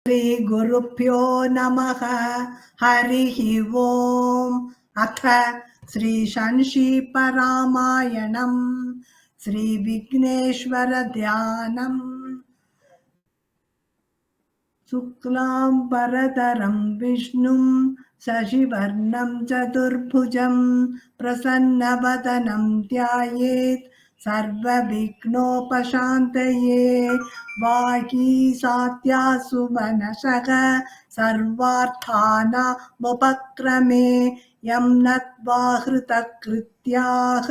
श्रीगुरुभ्यो नमः। हरिः ओम्। अथ श्रीशंशीपरामायणम् श्रीविघ्नेश्वरध्यानम्। शुक्लाम्बरधरं विष्णुं शशिवर्णं चतुर्भुजं प्रसन्नवदनं ध्यायेत् सर्वविघ्नोपशान्तये। वागीसात्यासुमनसः सर्वार्थानामुपक्रमे यं नत्वा हृतकृत्याः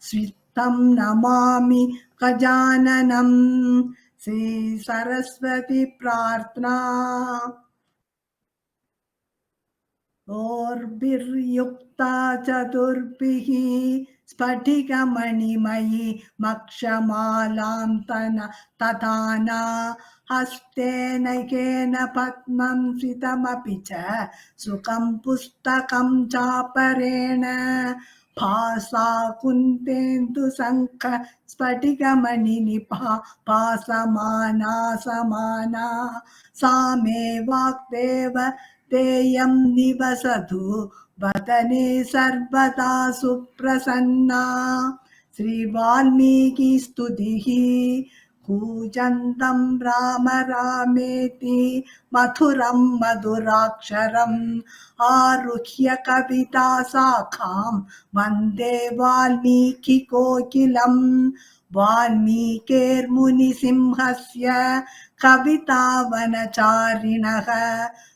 स्वित्तं नमामि गजाननम्। श्री सरस्वती प्रार्थना। ओर्भिर्युक्ता चतुर्भिः स्फटिकमणिमयि मक्षमालां तथाना हस्तेनैकेन पद्मं स्थितमपि च सुखं पुस्तकं चापरेण भासा कुन्तेन्दु शङ्ख स्फटिकमणिनिभा भासमाना समाना सा मे वाग्देव तेयं निवसतु वदने सर्वदा सुप्रसन्ना। श्री वाल्मीकि स्तुतिः। कूजन्तं राम रामेति मधुरं मधुराक्षरम् आरुह्य कविता शाखां वन्दे वाल्मीकि कोकिलम्। वाल्मीकिर्मुनिसिंहस्य कवितावनचारिणः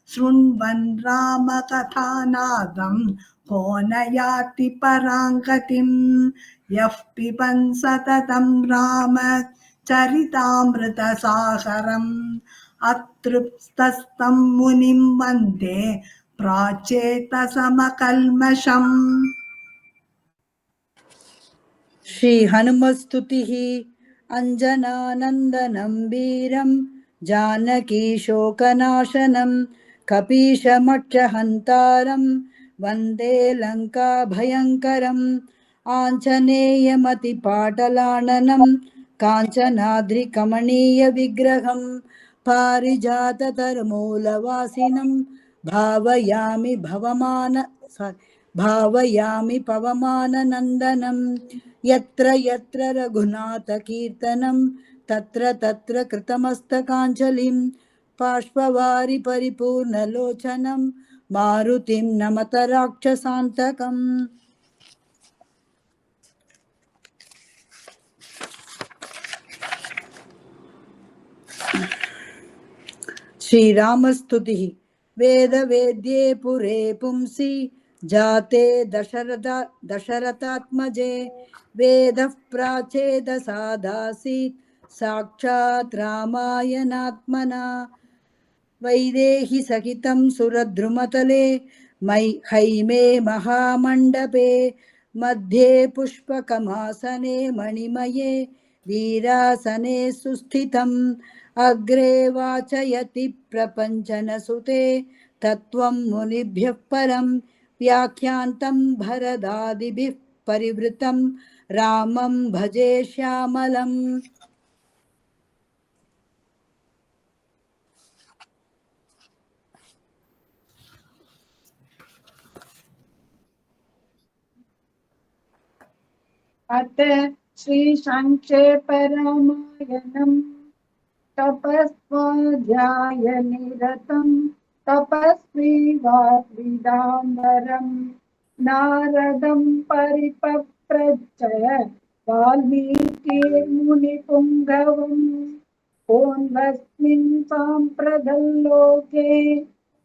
शृण्वन् रामकथानादं को न याति पराङ्गतिम्। यः पिबन् सततं रामचरितामृतसागरम् अतृप्तस्तं मुनिं वन्दे प्राचेतसमकल्मषम्। श्री हनुमस्तुतिः। अंजनानंदनं वीरं जानकी शोकनाशनं कपीशमक्षहन्तारं वन्दे लंका भयंकरम्। आञ्जनेयमतिपाटलाननं काञ्चनाद्रिकमणीय विग्रहं पारिजाततरुमूलवासिनं भावयामि पवमाननन्दनं। यत्र यत्र रघुनाथकीर्तनं तत्र तत्र कृतमस्तकाञ्जलिं बाष्पवारि परिपूर्णलोचनं मारुतिं नमत राक्षसान्तकम्। श्रीरामस्तुतिः। वेदवेद्ये पुरे पुंसि जाते दशरथात्मजे वेदः प्राचेदसादासीत् साक्षात् रामायणात्मना। वैदेहि सहितं सुरद्रुमतले हैमे महामण्डपे मध्ये पुष्पकमासने मणिमये वीरासने सुस्थितम्। अग्रे वाचयति प्रपञ्चनसुते तत्त्वं मुनिभ्यः परं व्याख्यान्तं भरदादिभिः परिवृतं रामं भजे श्यामलम्। अथ श्रीसङ्क्षेपरामायणम्। तपस्वाध्यायनिरतं तपस्वी वाग्विदाम्बरम् नारदं परिपप्रच्छ वाल्मीकिर्मुनिपुङ्गवम्। कोऽन्वस्मिन् साम्प्रतल्लोके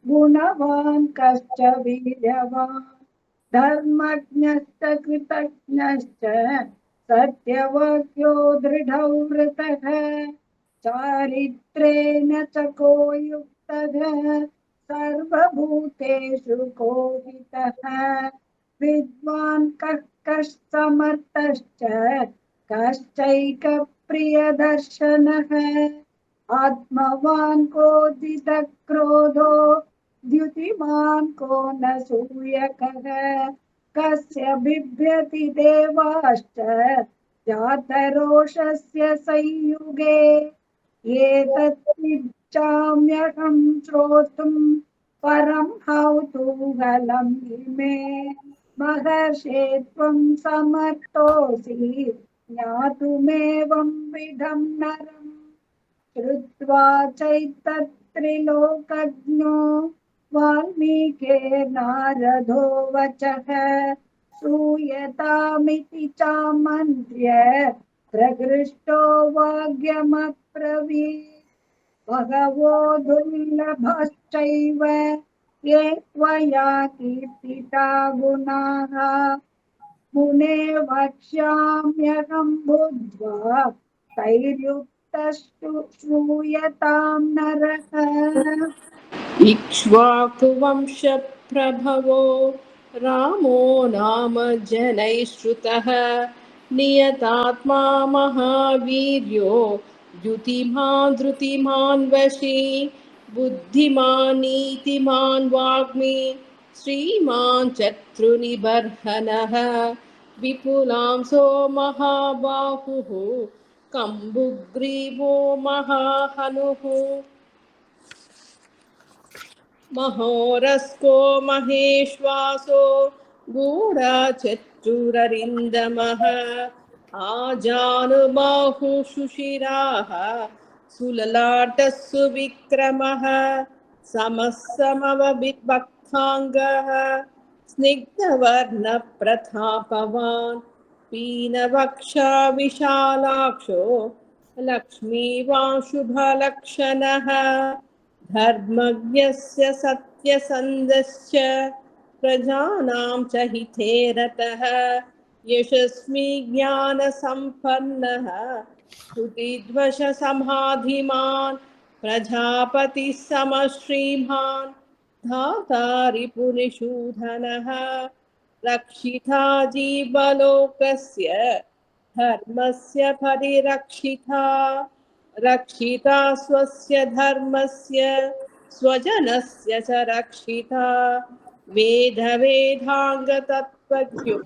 गुणवान् कश्च वीर्यवान् धर्मज्ञश्च कृतज्ञश्च सत्यवाक्यो दृढौ वृतः चारित्रेण च को युक्तः सर्वभूतेषु को हितः विद्वान् कः समर्थश्च कश्चैकप्रियदर्शनः आत्मवान् कोऽजितः क्रोधो द्युतिमान् को न सूयकः कस्य बिभ्यति देवाश्च जातरोषस्य संयुगे एतत् इच्छाम्यहं श्रोतुं परं कौतूहलं मे महर्षे त्वं समर्थोऽसि ज्ञातुमेवं विधं नरम् श्रुत्वा चैतत्त्रिलोकज्ञो वाल्मीकिर्नारदो वचः श्रूयतामिति चामन्त्र्य प्रकृष्टो वाग्यमब्रवीत् भगवो दुर्लभश्चैव ये त्वया कीर्तिता गुणाः मुने वक्ष्याम्यहं बुद्ध्वा तैर्युक्तस्तु श्रूयतां नरः इक्ष्वाकुवंशप्रभवो रामो नाम जनैः श्रुतः नियतात्मा महावीर्यो द्युतिमान् धृतिमान् वशी बुद्धिमान् नीतिमान् वाग्मी श्रीमान् शत्रुनिबर्हणः विपुलांसो महाबाहुः कम्बुग्रीवो महाहनुः महोरस्को महेश्वासो गूढचतुररिन्दमः आजानुबाहुः सुशिराः सुललाटः सुविक्रमः समः समवविभक्ताङ्गः स्निग्धवर्णप्रतापवान् पीनवक्षा विशालाक्षो लक्ष्मीवान् शुभलक्षणः धर्मज्ञस्य सत्यसन्धश्च प्रजानां च हिते रतः यशस्वी ज्ञानसम्पन्नः स्तुतिध्वजसमाधिमान् प्रजापतिः समश्रीमान् धातारिपुनिषूदनः रक्षिता जीवलोकस्य धर्मस्य परिरक्षिता रक्षिता स्वस्य धर्मस्य स्वजनस्य च रक्षिता वेदवेदाङ्गतत्त्वज्ञो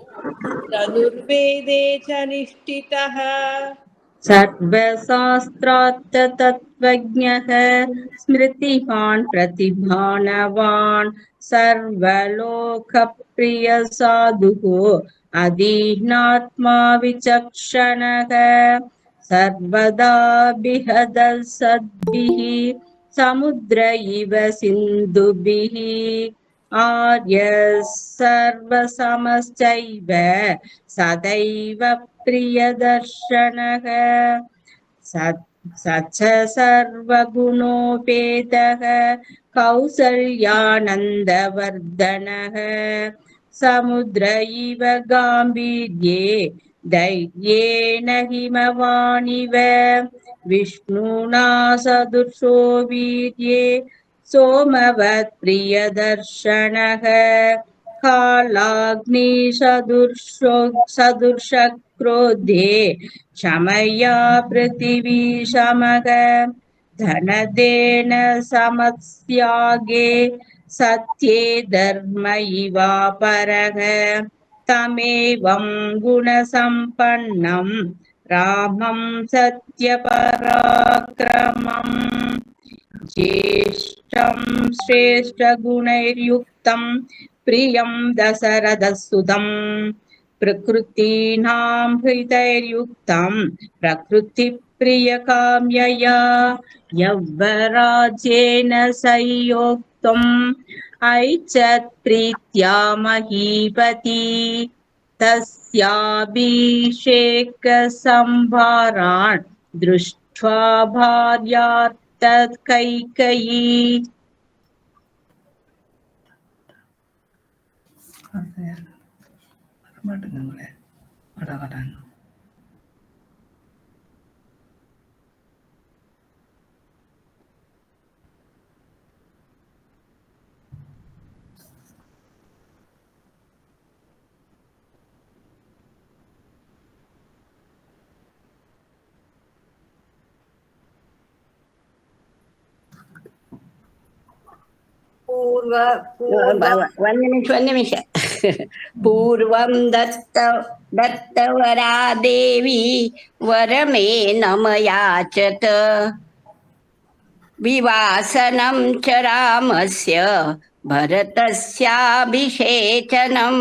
धनुर्वेदे च निष्ठितः सर्वशास्त्रार्थ तत्त्वज्ञः स्मृतिमान् प्रतिभानवान् सर्वलोकप्रियसाधुः अधीनात्मा विचक्षणः सर्वदा बिहदः सद्भिः समुद्र इव सिन्धुभिः आर्यः सर्वसमश्चैव सदैव प्रियदर्शनः सच सर्वगुणोपेतः कौसल्यानन्दवर्धनः समुद्र इव गाम्भीर्ये धैर्येण हिमवानिव विष्णुना सदृशो वीर्ये सोमवत् प्रियदर्शनः कालाग्निसदृशक्रोधे क्षमया पृथिवी शमः धनदेन समस्यागे सत्ये धर्म इवापरः तमेवं गुणसम्पन्नं रामं सत्यपराक्रमम् ज्येष्ठं श्रेष्ठगुणैर्युक्तं प्रियं दशरथसुतं प्रकृतीनां हृदयैर्युक्तं प्रकृतिप्रियकाम्यया यौवराज्येन संयोक्तम् ऐच्छत् प्रीत्या महीपति तस्याभिषेकसंभारान् दृष्ट्वा भार्यार्थकैकयी one निमिष पूर्वं दत्तवरा देवी वरमेन मयाचत विवासनं च रामस्य भरतस्याभिषेचनं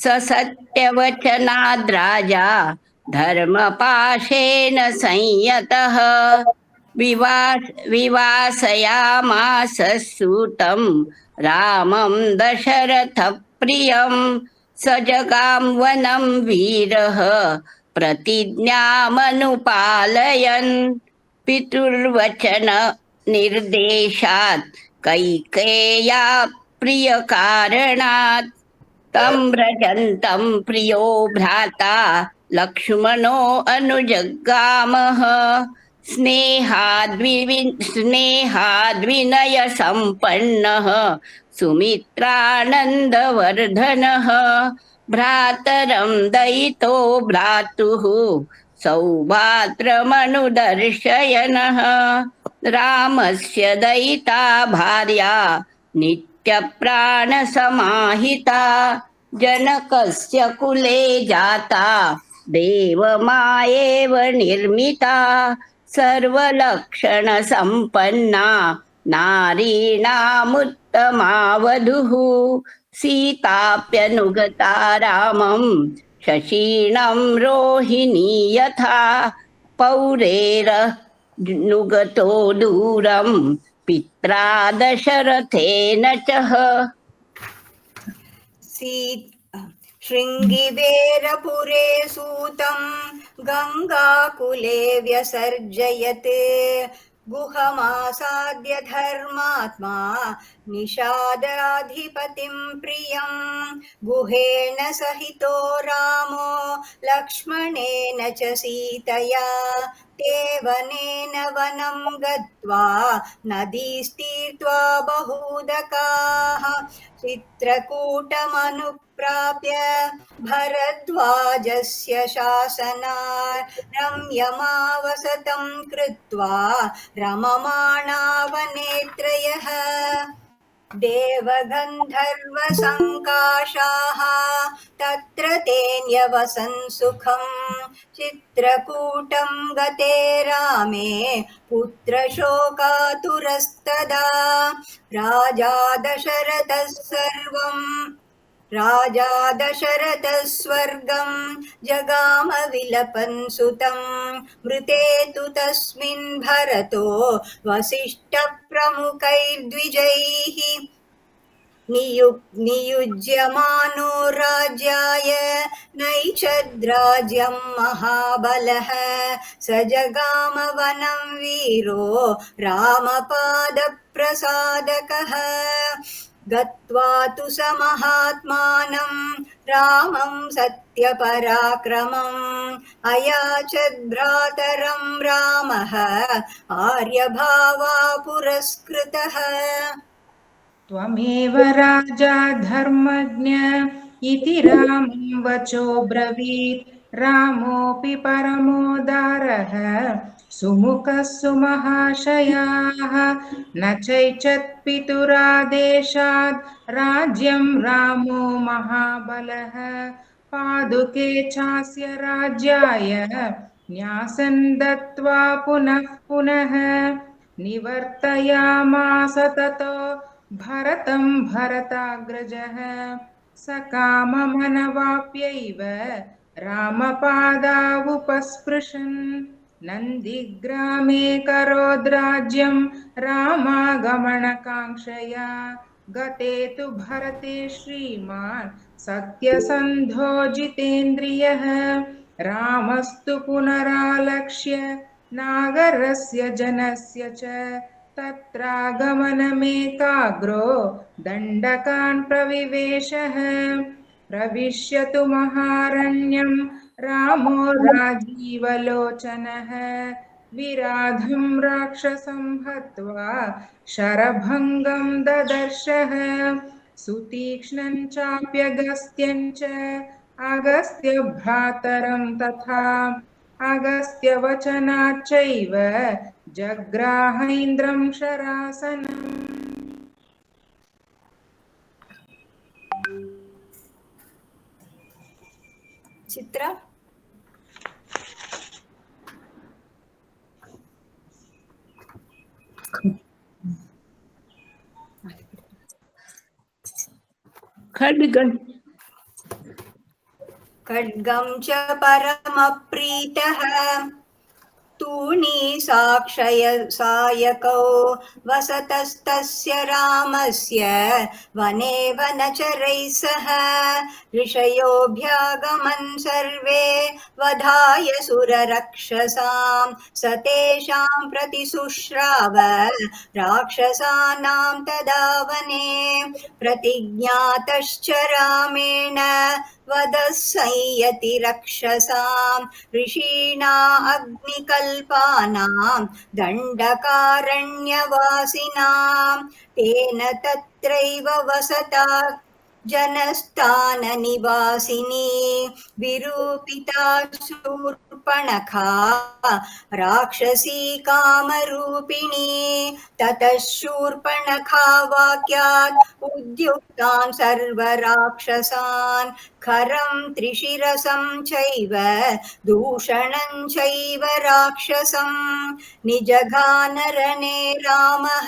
स सत्यवचनाद् राजा धर्मपाशेन संयतः विवासयामास सूतं रामं दशरथप्रियं स जगां वनं वीरः प्रतिज्ञामनुपालयन् पितुर्वचन निर्देशात् कैकेय्या प्रियकारणात् तं व्रजन्तं प्रियो भ्राता लक्ष्मणो अनुजगामः स्नेहाद्विनयसम्पन्नः सुमित्रानन्दवर्धनः भ्रातरं दयितो भ्रातुः सौभाद्रमनुदर्शयनः रामस्य दयिता भार्या नित्यप्राणसमाहिता जनकस्य कुले जाता देवमायेव निर्मिता सर्वलक्षणसम्पन्ना नारीणामुत्तमा वधूः सीताप्यनुगता रामं शशीणं रोहिणी यथा पौरेरनुगतो दूरं पित्रा दशरथेन च शृङ्गिवेरपुरे सूतं गङ्गाकुले व्यसर्जयते गुहमासाद्य धर्मात्मा निषादाधिपतिं प्रियं गुहेन सहितो रामो लक्ष्मणेन च सीतया देवनेन वनं गत्वा नदीस्तीर्त्वा बहूदकाः चित्रकूटमनुप्राप्य भरद्वाजस्य शासनात् रम्यमावसतं कृत्वा रममाणा वने त्रयः देवगन्धर्वसङ्काशाः तत्र तेऽन्यवसन् सुखं चित्रकूटं गते रामे पुत्रशोकातुरस्तदा राजा दशरथः स्वर्गं जगाम विलपन् सुतं मृते तु तस्मिन् भरतो वसिष्ठप्रमुखैर्द्विजैः नियुज्यमानो राज्याय नैषद्राज्यं महाबलः स जगाम वनं वीरो रामपादप्रसादकः गत्वा तु स महात्मानं रामं सत्यपराक्रमम् अयाचद्भ्रातरं रामः आर्यभावा पुरस्कृतः त्वमेव राजा धर्मज्ञ इति रामं वचो ब्रवीत् रामोऽपि परमोदारः सुमुखः सुमहाशयाः न चैचत्पितुरादेशात् राज्यं रामो महाबलः पादुके चास्य राज्याय न्यासन् दत्त्वा पुनः पुनः निवर्तयामास ततो भरतं भरताग्रजः सकाममनवाप्यैव रामपादावुपस्पृशन् नन्दिग्रामे करोद्राज्यं रामागमनकाङ्क्षया गते तु भरते श्रीमान् सत्यसन्धो जितेन्द्रियः रामस्तु पुनरालक्ष्य नागरस्य जनस्य च तत्रागमनमेकाग्रो दण्डकान् प्रविवेशः प्रविश्यतु महारण्यं रामो राजीवलोचनः विराधं राक्षसं हत्वा शरभङ्गं ददर्शः सुतीक्ष्णं चाप्यगस्त्यं च अगस्त्यभ्रातरं तथा अगस्त्यवचनाच्चैव जग्राहेन्द्रं शरासनम् चित्रा खड्गं च परमप्रीतः तूणी सायकौ वसतस्तस्य रामस्य वने वनचरैः सह ऋषयोऽभ्यागमन् सर्वे वधाय सुररक्षसां स तेषां प्रतिशुश्राव राक्षसानां तदा वने प्रतिज्ञातश्च रामेण वधः संयति रक्षसां ऋषीणा अग्निकल्पानां दण्डकारण्यवासिनां तेन तत्रैव वसता जनस्थाननिवासिनी विरूपिता शूर्पणखा राक्षसी कामरूपिणी ततः शूर्पणखा वाक्यात् उद्युक्तान् सर्वराक्षसान् खरं त्रिशिरसं चैव दूषणं चैव राक्षसं निजघानरणे रामः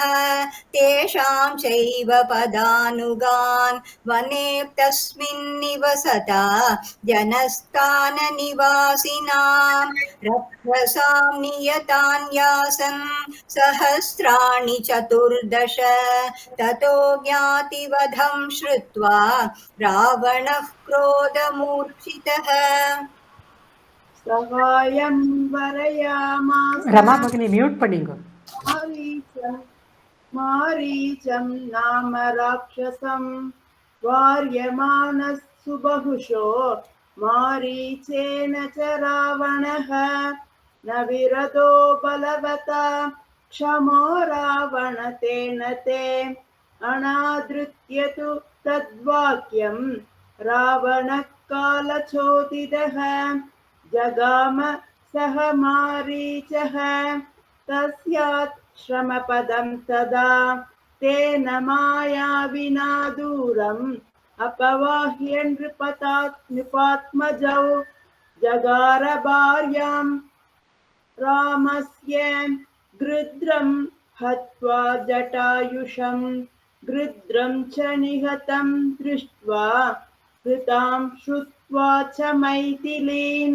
तेषां चैव पदानुगान् वने तस्मिन् निवसता जनस्थाननिवासिनां रक्षसां नियतान्यासन् सहस्राणि चतुर्दश ततो ज्ञातिवधं श्रुत्वा रावणः क्रोधमूर्छितः सहायं वरयामास रमा भगिनी म्यूट पण्णींग मारीचं नाम राक्षसं वार्यमानः सुबहुशो मारीचेन च रावणः न विरतो बलवता क्षमो रावणतेन ते अनादृत्य तु तद्वाक्यं रावणः कालचोदितः जगाम सह मारीचः तस्यात् श्रमपदं तदा तेन मायाविना दूरम् अपवाह्य नृपात्मजौ जगार भार्यां रामस्य गृध्रं हत्वा जटायुषं गृध्रं च निहतं दृष्ट्वा कृतां श्रुत्वा च मैथिलीं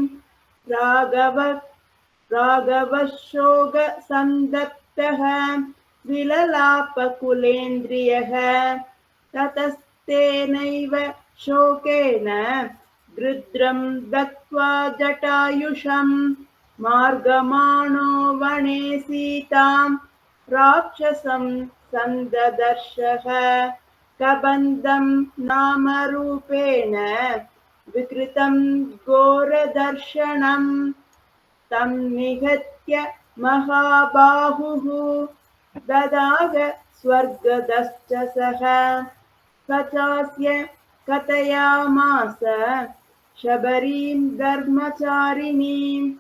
राघवशोकसन्दप्तः विललापकुलेन्द्रियः ततस्तेनैव शोकेन गृध्रं दत्त्वा जटायुषं मार्गमाणो वने सीतां राक्षसं सन्ददर्शः कबन्धं नाम रूपेण विकृतं घोरदर्शनं तं निहत्य महाबाहुः ददाग स्वर्गदश्च सः कचास्य कथयामास शबरीं धर्मचारिणीं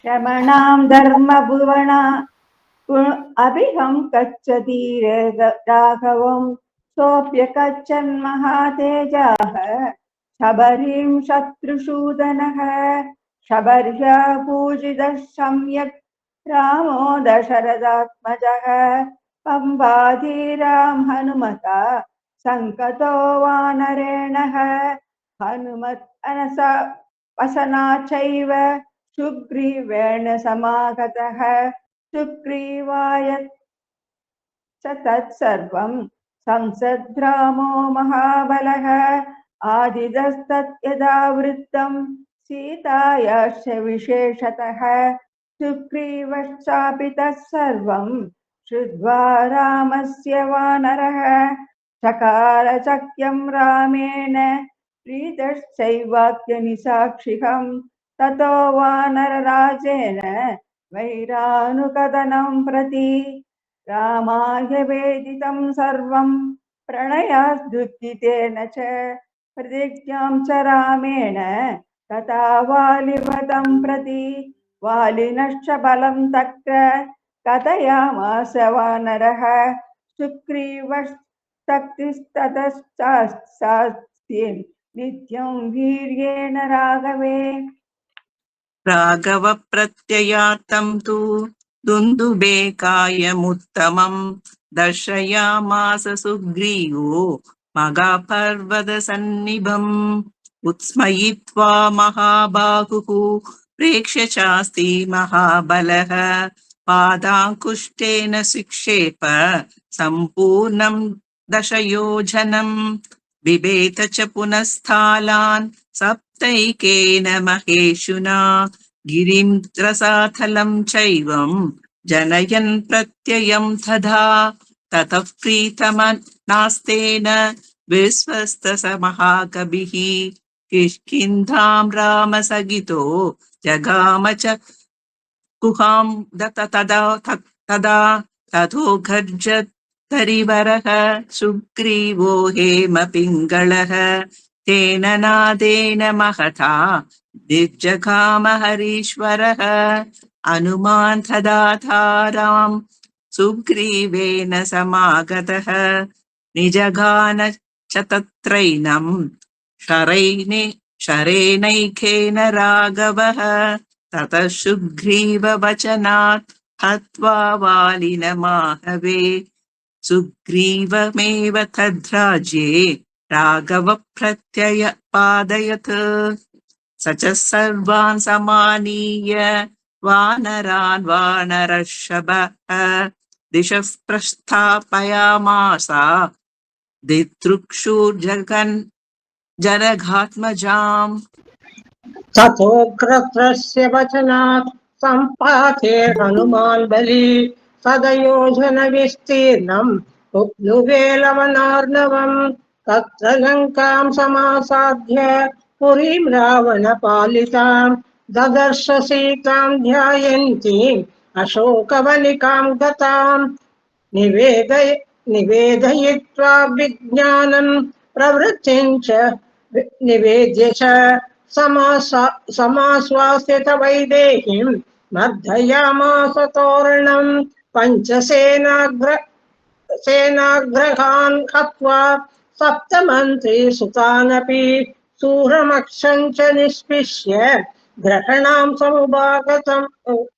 श्रमणां धर्मभुवना अभिहं कच्छतीर राघवं सोऽप्यकच्छन् महातेजाः शबरीं शत्रुसूदनः शबर्या पूजितः सम्यक् रामो दशरथात्मजः पम्बाधीरां हनुमता सङ्कतो वानरेणः हनुमत् वसना चैव सुग्रीवेण समागतः सुग्रीवाय च तत्सर्वं संसद्रामो महाबलः आदिदस्तद्यदा वृत्तं सीतायाश्च विशेषतः सुग्रीवश्चापि तत्सर्वं श्रुत्वा रामस्य वानरः चकार चक्यं रामेण प्रीतश्चैवाक्यनिसाक्षिकं ततो वानरराजेन वैरानुकदनं प्रति रामाय वेदितं सर्वं प्रणयाद्दुःखितेन च प्रतिज्ञां च रामेण तथा वालिवधं प्रति वालिनश्च बलं तत्र कथयामास वानरः सुग्रीवस्तक्तिस्ततश्चास्ति नित्यं वीर्येण राघवे राघव प्रत्ययार्थं तु दुन्दुभे कायमुत्तमं दर्शयामास सुग्रीवो मगापर्वतसन्निभम् उत्स्मयित्वा महाबाहुः प्रेक्ष्य चास्ति महाबलः पादाङ्कुष्ठेन शिक्षेप सम्पूर्णं दशयोजनम् बिभेत च पुनस्स्थालान् सप्तैकेन महेशुना गिरिं रसातलं चैवं जनयन् प्रत्ययं तथा ततः प्रीतमनास्तेन विश्वस्तस महाकविः किष्किन्धां रामसगितो जगाम च गुहां तदा तथो गर्जत्तरिवरः सुग्रीवो हेमपिङ्गळः तेन नादेन महता निर्जगाम हरीश्वरः हनुमान् तदाधारां सुग्रीवेन समागतः निजगान च तत्रैनं शरेणैकेन राघवः ततः सुग्रीववचनात् हत्वा वालिनमाहवे सुग्रीवमेव तद्राज्ये राघव प्रत्ययपादयत् स च सर्वान् समानीय वानरान् वानरर्षभः दिशः प्रस्थापयामास दिदृक्षुर्जगन् जनघात्मजाम् तथोग्रत्रस्य वचनात् सम्पाते हनुमान् बली सदयोजन विस्तीर्णम् लुवेलवनार्णवम् तत्र लङ्कां समासाद्य पुरीं रावणपालिताम् ददर्श सीतां ध्यायन्तीम् अशोकवनिकां गताम् निवेदयित्वा विज्ञानं प्रवृत्तिं च निवेद्य च समाश्वासित वैदेहीं मर्दयामास तोरणं सेनाग्रहान् हत्वा सप्तमन्त्री सुतानपि सूरमक्षं च निष्पिष्य ग्रहणां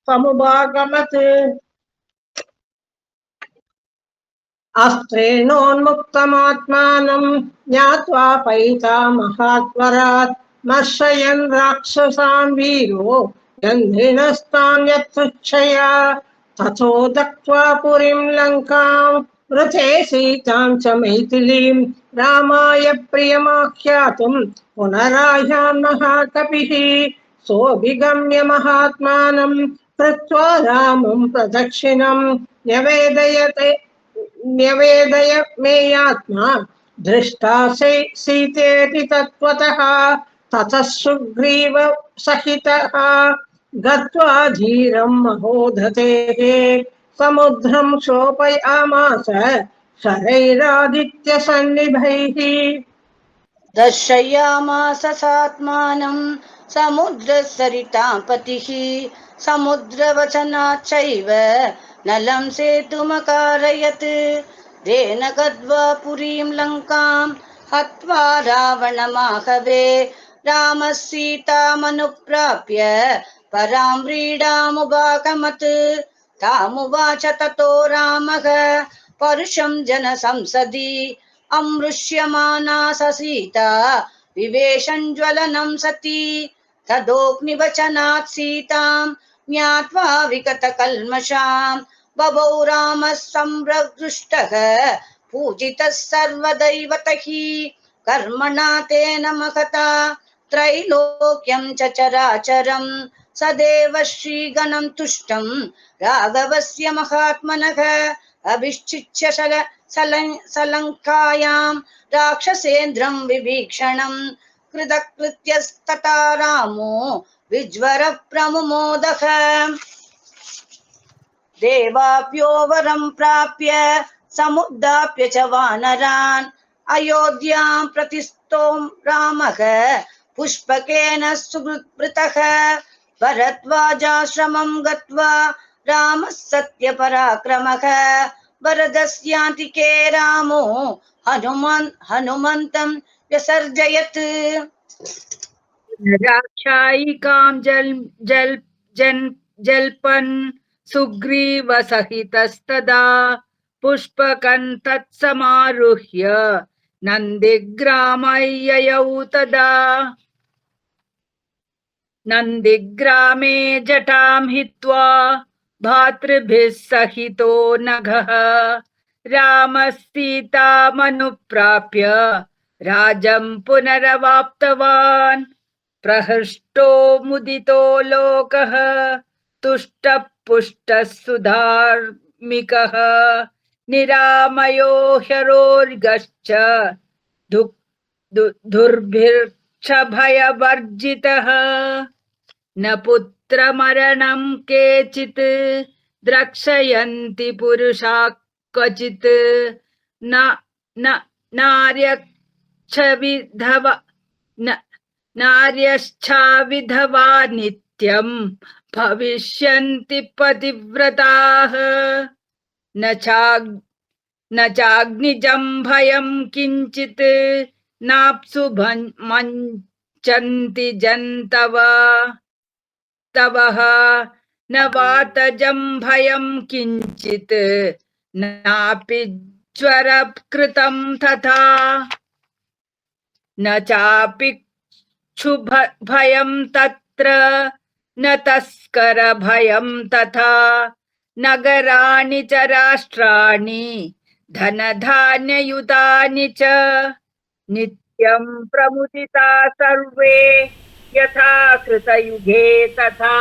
समुपागमत् अस्त्रेणोन्मुक्तमात्मानं ज्ञात्वा पैता महात्वरात् मर्शयन् राक्षसान् वीरो यन्ध्रिणस्तान् यत्पृच्छया तथो दत्त्वा पुरीं लङ्कां वृथे सीतां च मैथिलीं रामाय प्रियमाख्यातुं पुनराह्यान् महाकपिः सोऽभिगम्य महात्मानं कृत्वा रामं प्रदक्षिणं न्यवेदय मेयात्मा दृष्टा सीतेति तत्त्वतः ततः सुग्रीव सहितः गत्वा धीरं महोदधेः समुद्रं क्षोभयामास शरैरादित्यसन्निभैः दर्शयामास सात्मानं समुद्रसरितापतिः समुद्रवचनाच्चैव नलं सेतुमकारयत् तेन गत्वा पुरीं लङ्कां हत्वा रावणमाहवे रामः सीतामनुप्राप्य परां व्रीडामुपागमत् तामुवाच ततो रामः परुषं जनसंसदि अमृष्यमाना स सीता विवेशं ज्वलनं सती तदोऽग्निवचनात् सीतां ज्ञात्वा विगतकल्मषां बभौ रामः सम्प्रदृष्टः पूजितः सर्वदैवतैः कर्मणा तेन महता त्रैलोक्यं च चराचरं सदेव श्रीगणं तुष्टं राघवस्य महात्मनः अभिषिच्य सलङ्कायां राक्षसेन्द्रं विभीषणं कृतकृत्यस्तथा रामो विज्वर प्रमुमोदः देवाप्यो वरं प्राप्य समुद्दाप्य च वानरान् अयोध्यां प्रतिस्थो रामः पुष्पकेन सुहृत्पृतः भरद्वाजाश्रमं गत्वा रामः सत्यपराक्रमः वरदस्यान्तिके रामो हनुमन्तं व्यसर्जयत् राक्षायिकां जल्पन् सुग्रीवसहितस्तदा पुष्पकं तत्समारुह्य नन्दिग्रामययौ तदा नन्दिग्रामे जटां हित्वा भातृभिः सहितो नघः रामः सीतामनुप्राप्य राजं पुनरवाप्तवान् प्रहृष्टो मुदितो लोकः तुष्टः पुष्टः सुधार्मिकः निरामयो ह्यरोर्गश्च दुर्भिक्षभयवर्जितः न पुत्रमरणं केचित् द्रक्ष्यन्ति पुरुषा क्वचित् न न नार्यश्च विधवा नित्यं भविष्यन्ति पतिव्रताः न चाग्निजं भयं किञ्चित् नाप्सु मञ्चन्ति जन्तवः न वातजं भयं किञ्चित् नापि ज्वरकृतं तथा न चापि क्षुभयं तत्र न तस्कर भयं तथा नगराणि च राष्ट्राणि धनधान्ययुतानि च नित्यं प्रमुदिता सर्वे यथा कृतयुगे तथा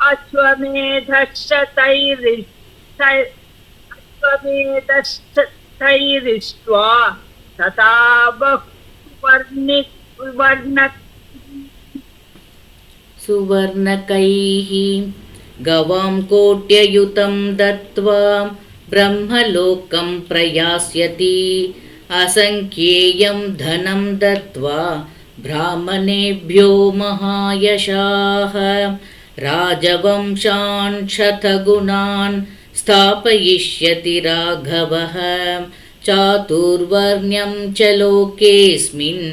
अश्वमेधश्चैरिष्ट्वा तथा सुवर्णकैः गवां कोट्ययुतं दत्त्वा ब्रह्मलोकं प्रयास्यति असङ्ख्येयं धनं दत्त्वा ब्राह्मणेभ्यो महायशाः राजवंशान् शतगुणान् स्थापयिष्यति राघवः चातुर्वर्ण्यं च लोकेऽस्मिन्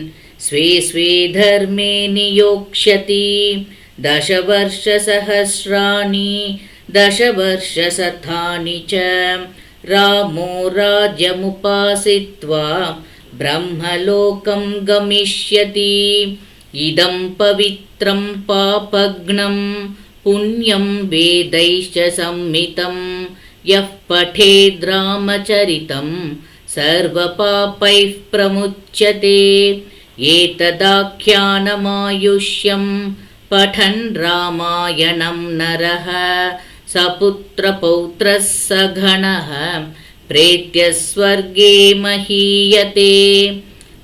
स्वे स्वे धर्मे नियोक्ष्यति दशवर्षसहस्राणि दशवर्षशतानि च रामो राज्यमुपासित्वा ब्रह्मलोकं गमिष्यति इदं पवित्रं पापघ्नं पुण्यं वेदैश्च संहितं यः पठेद् रामचरितं सर्वपापैः प्रमुच्यते एतदाख्यानमायुष्यं पठन् रामायणं नरः सपुत्रपौत्रः सघनः प्रेत्य स्वर्गे महीयते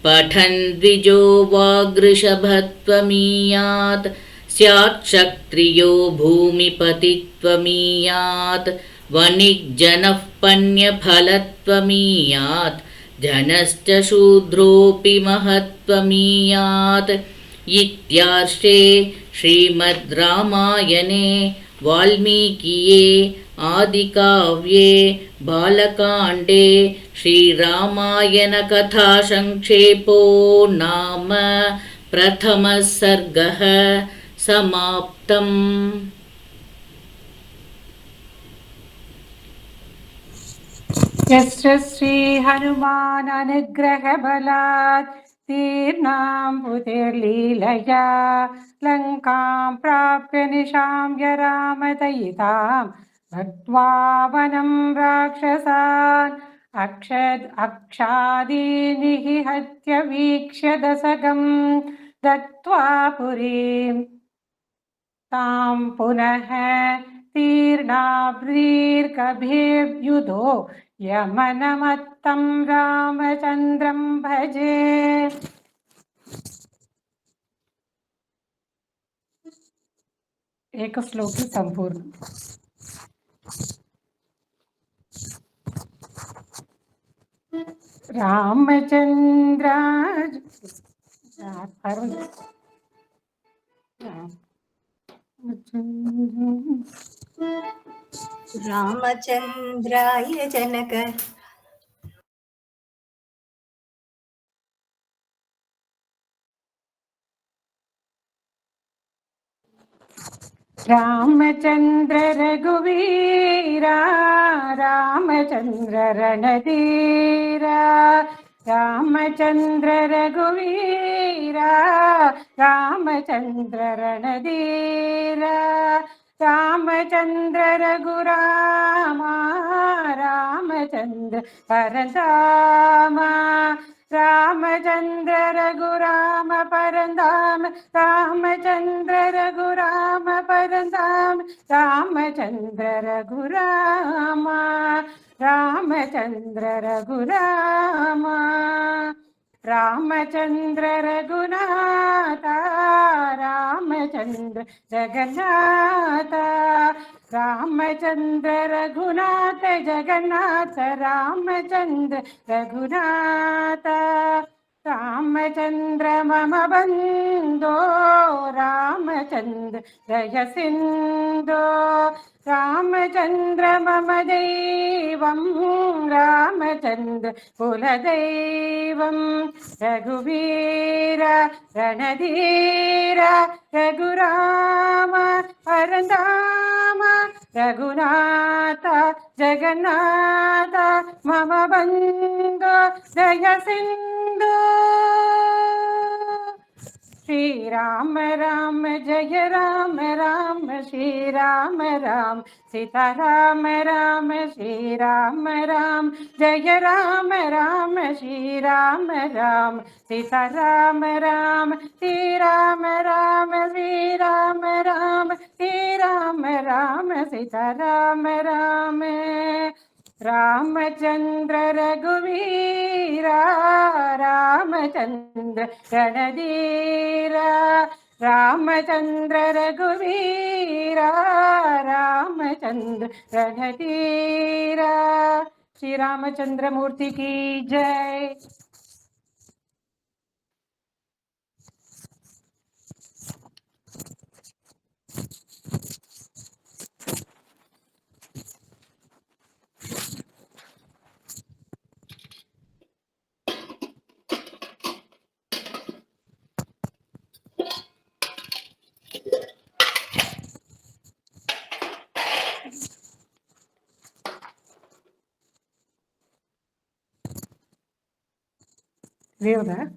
पठन् द्विजो वागृषभत्वमीयात् स्यात् क्षत्रियो भूमिपतित्वमीयात् वणिक्जनः पण्यफलत्वमीयात् जनश्च शूद्रोऽपि महत्त्वमीयात् इत्यार्षे श्रीमद् रामायणे वाल्मीकिये आदिकाव्ये बालकाण्डे श्रीरामायणकथासङ्क्षेपो नाम प्रथमः सर्गः समाप्तम्। यस्य श्रीहनुमान् अनुग्रहबलात् तीर्णां बुधिर्लीलया लङ्कां प्राप्य निशाम्य रामदयितां भक्त्वा वनं राक्षसान् अक्षादीनिः हत्य वीक्ष्य दशकं दत्त्वा पुरीं तां पुनः तीर्णाब्दीर्घभिर्युधो यमनमत्तं रामचन्द्रं भजे। एकश्लोकी सम्पूर्ण। रामचन्द्र रामचन्द्राय जनक रामचंद्र रघुवीरा रामचंद्र रणधीरा रामचंद्र रघुवीरा रामचंद्र रणधीरा रामचंद्र रघुरामा रामचंद्र परधामा रामचंद्र रघुराम परंधाम रामचंद्र रघुराम परंधाम रामचंद्र रघुरामा रामचंद्र रघुरामा रामचंद्र रघुनाथा रामचंद्र जगन्नाथा रामचंद्र रघुनाथ जगन्नाथ रामचंद्र रघुनाथ रामचंद्र मम बंधो रामचंद्र दय सिंधो रामचंद्र मम दैवं रामचंद्र कुलदैवं रघुवीर रणधीर रघुराम परंधाम रघुनाथ जगन्नाथ मम बंधो दय सिंधु श्री राम राम जय राम राम श्री राम राम सीता राम राम श्री राम राम जय राम राम श्री राम राम सीता राम राम श्री राम राम श्री राम राम श्री राम राम सीता राम राम रामचंद्र रघुवीरा रामचंद्र रणधीरा रामचंद्र रघुवीरा रामचंद्र रणधीरा श्री रामचंद्र मूर्ति की जय। Realda?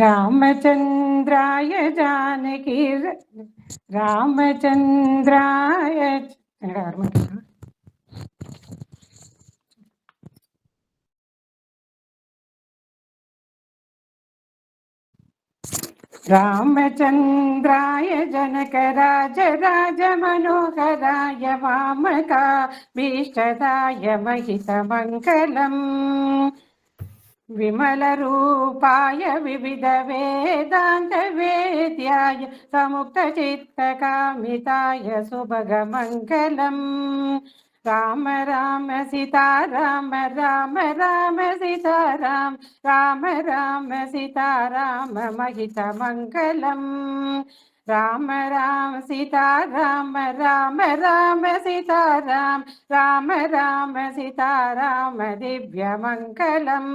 रामचंद्राय जानकी रामचंद्राय रामचंद्राय जनकराज राज मनोहराय वामका भीष्टदाय महितमङ्गलम् विमलरूपाय विविध वेदांत वेद्याय समुक्तचित्तकामिताय सुभगमङ्गलम् राम राम सीता राम राम राम सीता राम राम राम सीता राम महितमङ्गलम् రామ రామ సీతారామ రామ రామ సీతారామ రామ రామ సీతారామ దివ్యమంగళం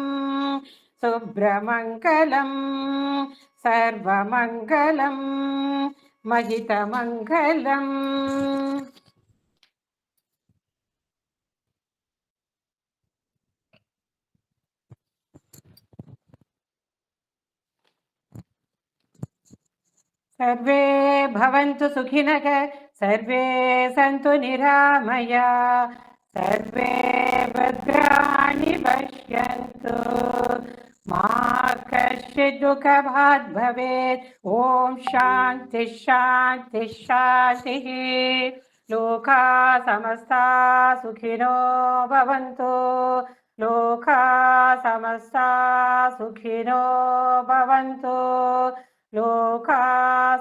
శుభ్రమంగళం సర్వమంగళం మహితమంగళం. सर्वे भवन्तु सुखिनः सर्वे सन्तु निरामया सर्वे भद्राणि पश्यन्तु मा कश्चित् दुःखभाग् भवेत्. ॐ शान्ति शान्ति शान्तिः. लोका समस्ता सुखिनो भवन्तु लोका समस्ता सुखिनो भवन्तु लोका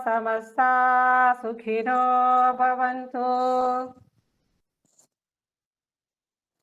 समस्ता सुखिनो भवन्तु.